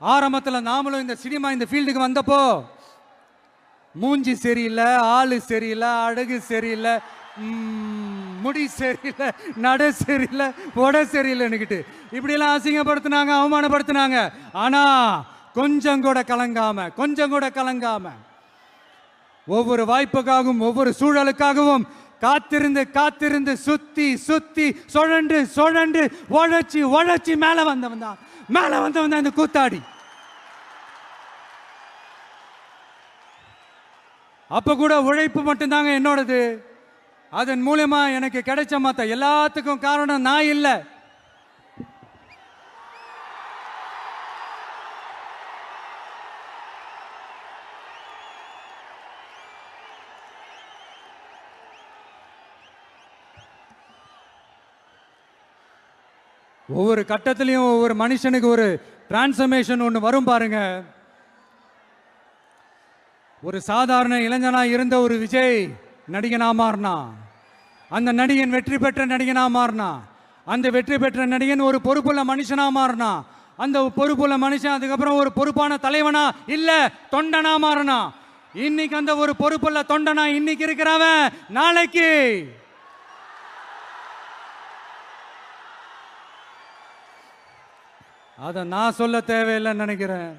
ஆரம்பத்தில் நாமளும் இந்த சினிமா இந்த ஃபீல்டுக்கு வந்தப்போ மூஞ்சி சரியில்லை, ஆளு சரியில்லை, அழகு சரியில்லை, முடி சரியில்லை, நட சரியில்லை, உட சரியில்லைன்னுக்கிட்டு இப்படியெல்லாம் அசிங்கப்படுத்தினாங்க, அவமானப்படுத்தினாங்க. ஆனா கொஞ்சம் கூட கலங்காம ஒவ்வொரு வாய்ப்புக்காகவும் ஒவ்வொரு சூழலுக்காகவும் காத்திருந்து சுத்தி சுழண்டு உழைச்சி மேல வந்தவன் தான் இந்த கூத்தாடி. அப்ப கூட உழைப்பு மட்டும்தாங்க என்னோடது. அதன் மூலமா எனக்கு கிடைச்ச மத்த எல்லாத்துக்கும் காரணம் நான் இல்லை. ஒவ்வொரு கட்டத்திலையும் ஒவ்வொரு மனுஷனுக்கு ஒரு டிரான்ஸ்ஃபர்மேஷன் ஒன்று வரும் பாருங்க. ஒரு சாதாரண இளைஞனா இருந்த ஒரு விஜய் நடிகனா மாறினா, அந்த நடிகன் வெற்றி பெற்ற நடிகனா மாறினா, அந்த வெற்றி பெற்ற நடிகன் ஒரு பொறுப்புள்ள மனுஷனா மாறினா, அந்த பொறுப்புள்ள மனுஷன் அதுக்கப்புறம் ஒரு பொறுப்பான தலைவனா இல்ல தொண்டனா மாறினா. இன்னைக்கு அந்த ஒரு பொறுப்புள்ள தொண்டனா இன்னைக்கு இருக்கிறவன் நாளைக்கு அதை நான் சொல்ல தேவையில்லைன்னு நினைக்கிறேன்.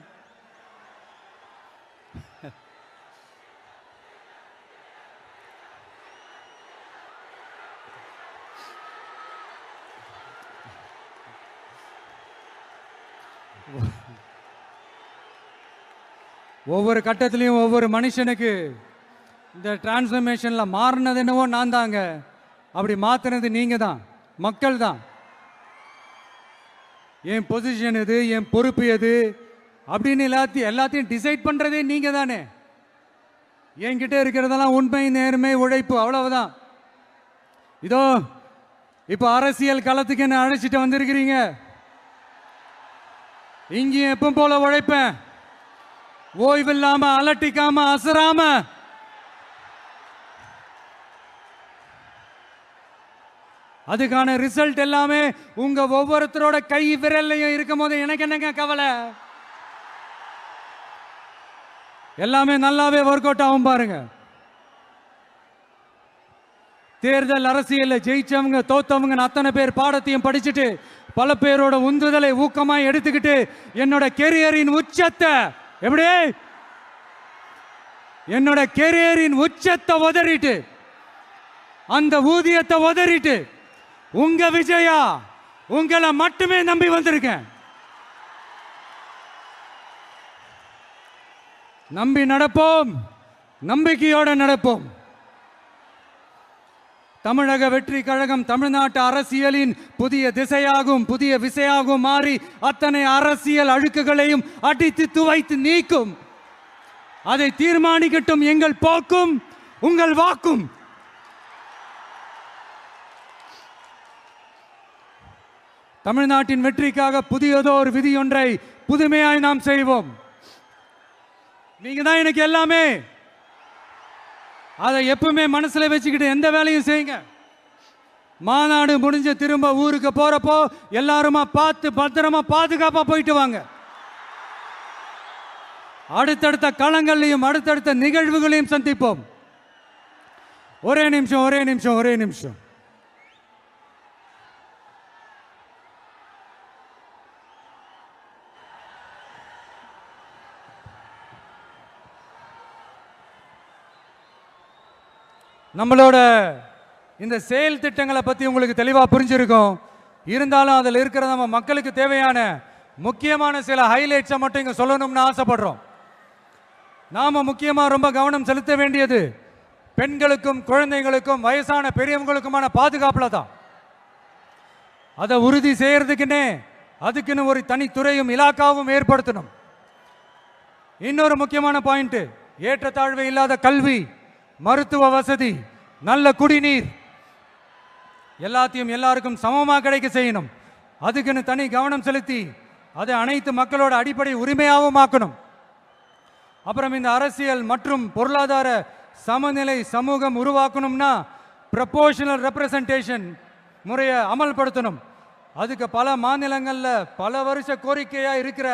ஒவ்வொரு கட்டத்திலையும் ஒவ்வொரு மனுஷனுக்கு இந்த டிரான்ஸ்ஃபர்மேஷன்ல மாறினது என்னவோ நான் தாங்க. அப்படி மாத்தினது நீங்க தான், மக்கள் தான். என் பொசிஷன் எது, என் பொறுப்பு எது அப்படின்னு எல்லாத்தையும் டிசைட் பண்றதே நீங்க தானே. என்கிட்ட இருக்கிறதெல்லாம் உண்மை, நேர்மை, உழைப்பு, அவ்வளவுதான். இதோ இப்ப அரசியல் களத்துக்கு என்ன அழைச்சிட்டு வந்திருக்கிறீங்க. இங்கேயும் எப்பவும் போல உழைப்பேன், ஓய்வில்லாம, அலட்டிக்காம, அசராம. அதுக்கான ரிசல்ட் எல்லாமே உங்க ஒவ்வொருத்தரோட கை விரல்லையும் இருக்கும் போது எனக்கு என்னங்க கவலை. எல்லாமே நல்லாவே ஒர்க் அவுட் ஆகும் பாருங்க. தேர்தல் அரசியல் ஜெயிச்சவங்க தோத்தவங்க அத்தனை பேர் பாடத்தையும் படிச்சுட்டு பல பேரோட உந்துதலை ஊக்கமாய் எடுத்துக்கிட்டு என்னோட கெரியரின் உச்சத்தை என்னோட கெரியரின் உச்சத்தை உதறிட்டு, அந்த ஊதியத்தை உதறிட்டு, உங்க விஜயா உங்களை மட்டுமே நம்பி வந்திருக்கேன். நம்பி நடப்போம், நம்பிக்கையோட நடப்போம். தமிழக வெற்றி கழகம் தமிழ்நாட்டு அரசியலின் புதிய திசையாகும், புதிய விசையாகும் மாறி அத்தனை அரசியல் அழுக்குகளையும் அடித்து துவைத்து நீக்கும். அதை தீர்மானிக்கட்டும் எங்கள் போக்கும் உங்கள் வாக்கும். தமிழ்நாட்டின் வெற்றிக்காக புதியதோர் விதி ஒன்றை புதுமையாய் நாம் செய்வோம். நீங்க தான் எனக்கு எல்லாமே. அதை எப்பவுமே மனசுல வச்சுக்கிட்டு எந்த வேலையும் செய்யுங்க. மாநாடு முடிஞ்சு திரும்ப ஊருக்கு போறப்போ எல்லாருமா பார்த்து பத்திரமா பாதுகாப்பா போயிட்டு வாங்க. அடுத்தடுத்த களங்களையும் அடுத்தடுத்த நிகழ்வுகளையும் சந்திப்போம். ஒரே நிமிஷம். நம்மளோட இந்த செயல் திட்டங்களை பற்றி உங்களுக்கு தெளிவாக புரிஞ்சிருக்கும். இருந்தாலும் அதில் இருக்கிற நம்ம மக்களுக்கு தேவையான முக்கியமான சில ஹைலைட்ஸை மட்டும் இங்கே சொல்லணும்னு ஆசைப்படுறோம். நாம் முக்கியமாக ரொம்ப கவனம் செலுத்த வேண்டியது பெண்களுக்கும் குழந்தைகளுக்கும் வயசான பெரியவங்களுக்குமான பாதுகாப்பில் தான். அதை உறுதி செய்யறதுக்குன்னே அதுக்குன்னு ஒரு தனித்துறையும் இலாக்காவும் ஏற்படுத்தணும். இன்னொரு முக்கியமான பாயிண்ட், ஏற்றத்தாழ்வு இல்லாத கல்வி, மருத்துவ வசதி, நல்ல குடிநீர் எல்லாத்தையும் எல்லாருக்கும் சமமாக கிடைக்க செய்யணும். அதுக்குன்னு தனி கவனம் செலுத்தி அதை அனைத்து மக்களோட அடிப்படை உரிமையாகவும் ஆக்கணும். அப்புறம் இந்த அரசியல் மற்றும் பொருளாதார சமநிலை சமூகம் உருவாக்கணும்னா ப்ரொபோர்ஷனல் ரெப்ரசன்டேஷன் முறையை அமல்படுத்தணும். அதுக்கு பல மாநிலங்களில் பல வருஷ கோரிக்கையாக இருக்கிற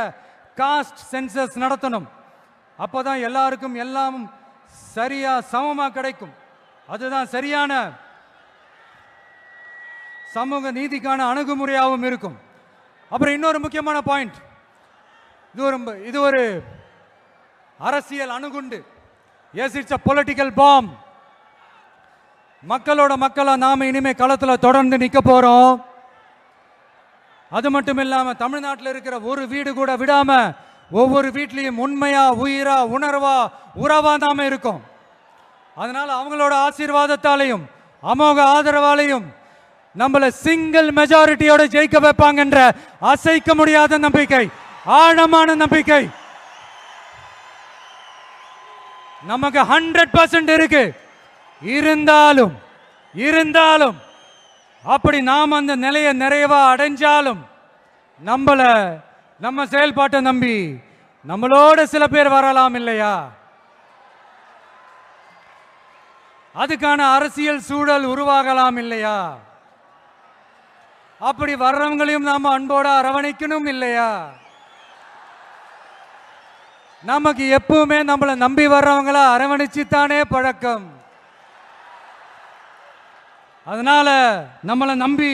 காஸ்ட் சென்சஸ் நடத்தணும். அப்பதான் எல்லாருக்கும் எல்லாம் சரியா சமமா கிடைக்கும். அதுதான் சரியான சமூக நீதிக்கான அணுகுமுறையாகவும் இருக்கும். அப்புறம் இன்னொரு முக்கியமான பாயிண்ட், இது ஒரு அரசியல் அணுகுண்டு. Yes, it's a political bomb. மக்களோட மக்களா நாம இனிமே களத்துல தொடர்ந்து நிக்க போறோம். அது மட்டும் இல்லாம தமிழ்நாட்டில் இருக்கிற ஒரு வீடு கூட விடாம ஒவ்வொரு வீட்லயும் உண்மையா உயிரா உணர்வா உறவா நாம இருக்கோம். அதனால அவங்களோட ஆசீர்வாதத்தாலையும் அமோக ஆதரவாலையும் நம்மள சிங்கிள் மெஜாரிட்டியோட ஜெயிக்க வைப்பாங்கன்ற அசைக்க முடியாத நம்பிக்கை, ஆழமான நம்பிக்கை நமக்கு 100% இருக்கு. இருந்தாலும் அப்படி நாம் அந்த நிலையை நிறைவா அடைஞ்சாலும் நம்ம செயல்பாட்டை நம்பி நம்மளோட சில பேர் வரலாம் இல்லையா? அதுக்கான அரசியல் சூழல் உருவாகலாம் இல்லையா? அப்படி வர்றவங்களையும் நாம அன்போட அரவணைக்கணும் இல்லையா? நமக்கு எப்பவுமே நம்மளை நம்பி வர்றவங்கள அரவணைச்சுத்தானே பழக்கம். அதனால நம்மளை நம்பி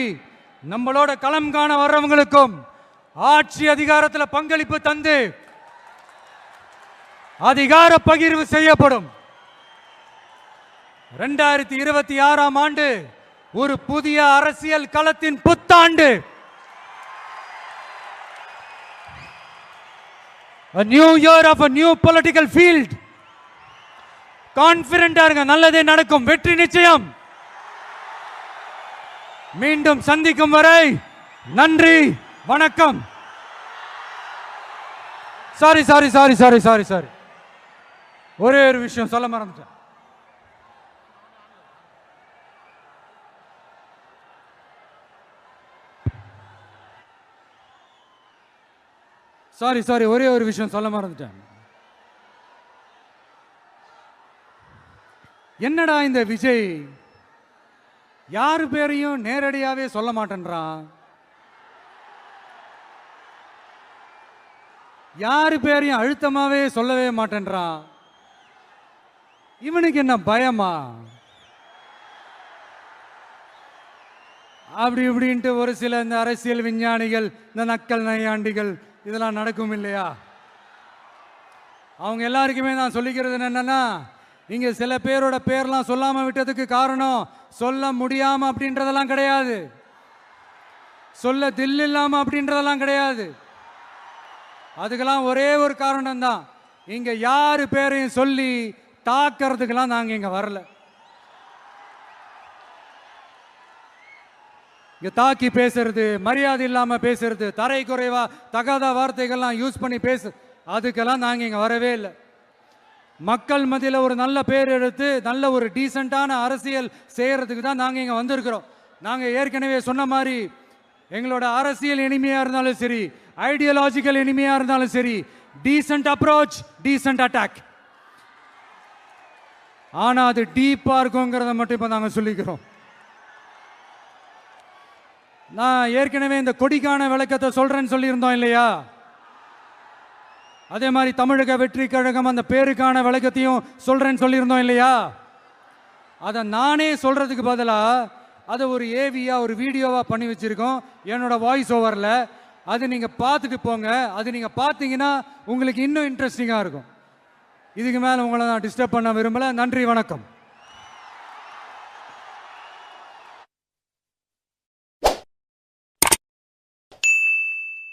நம்மளோட களம் காண வர்றவங்களுக்கும் ஆட்சி அதிகாரத்தில் பங்களிப்பு தந்து அதிகார பகிர்வு செய்யப்படும். 2026ஆம் ஆண்டு ஒரு புதிய அரசியல் களத்தின் புத்தாண்டு. A new year of a new political field. கான்ஃபிடென்ட்டா இருங்க, நல்லதே நடக்கும், வெற்றி நிச்சயம். மீண்டும் சந்திக்கும் வரை நன்றி, வணக்கம். சாரி ஒரே ஒரு விஷயம் சொல்ல மறந்துட்டேன். சாரி ஒரே ஒரு விஷயம் சொல்ல மறந்துட்டேன். என்னடா இந்த விஜய் யாரு பேரையும் நேரடியாவே சொல்ல மாட்டேன்றான், யாரு பேரையும் அழுத்தமாவே சொல்லவே மாட்டேன்றான். இவனுக்கு என்ன பயமா? அப்படி இப்படின்ட்டு ஒரு சில இந்த அரசியல் விஞ்ஞானிகள், இந்த நக்கல் நையாண்டிகள் இதெல்லாம் நடக்கும் இல்லையா? அவங்க எல்லாருக்குமே நான் சொல்லிக்கிறது என்னன்னா, இங்க சில பேரோட பேர்லாம் சொல்லாம விட்டதுக்கு காரணம் சொல்ல முடியாம அப்படின்றதெல்லாம் கிடையாது, சொல்ல தில் இல்லாம அப்படின்றதெல்லாம் கிடையாது. அதுக்கெல்லாம் ஒரே ஒரு காரணம் தான், இங்க யாரு பேரையும் சொல்லி தாக்கிறதுக்கெல்லாம் நாங்க இங்க வரல. இங்க தாக்கி பேசுறது, மரியாதை இல்லாம பேசுறது, தரை குறைவா தகாத வார்த்தைகள்லாம் யூஸ் பண்ணி அதுக்கெல்லாம் நாங்க இங்க வரவே இல்லை. மக்கள் மத்தியில் ஒரு நல்ல பேர் எடுத்து நல்ல ஒரு டீசெண்டான அரசியல் செய்யறதுக்கு தான் நாங்க இங்க வந்திருக்கிறோம். நாங்க ஏற்கனவே சொன்ன மாதிரி எங்களோட அரசியல் இனிமையா இருந்தாலும் சரி, ஐடியாலஜிக்கல் இனிமையா இருந்தாலும் சரி, டீசென்ட் அப்ரோச், டீசென்ட் அட்டாக். ஆனா அது டீப்பா இருக்குங்கிறத மட்டும் இப்ப நாங்க சொல்லிக்கிறோம். நான் ஏற்கனவே இந்த கொடிக்கான விளக்கத்தை சொல்றேன்னு சொல்லியிருந்தோம் இல்லையா? அதே மாதிரி தமிழக வெற்றி கழகம் அந்த பேருக்கான விளக்கத்தையும் சொல்றேன்னு சொல்லியிருந்தோம் இல்லையா? அதை நானே சொல்றதுக்கு பதிலா அதை ஒரு ஏவியா ஒரு வீடியோவா பண்ணி வச்சிருக்கோம் என்னோட வாய்ஸ் ஓவர்ல. அது நீங்க பார்த்துட்டு போங்க. அது நீங்க பார்த்தீங்கன்னா உங்களுக்கு இன்னும் இன்ட்ரெஸ்டிங்கா இருக்கும். இதுக்கு மேல உங்களை நான் டிஸ்டர்ப் பண்ண விரும்பல. நன்றி, வணக்கம்.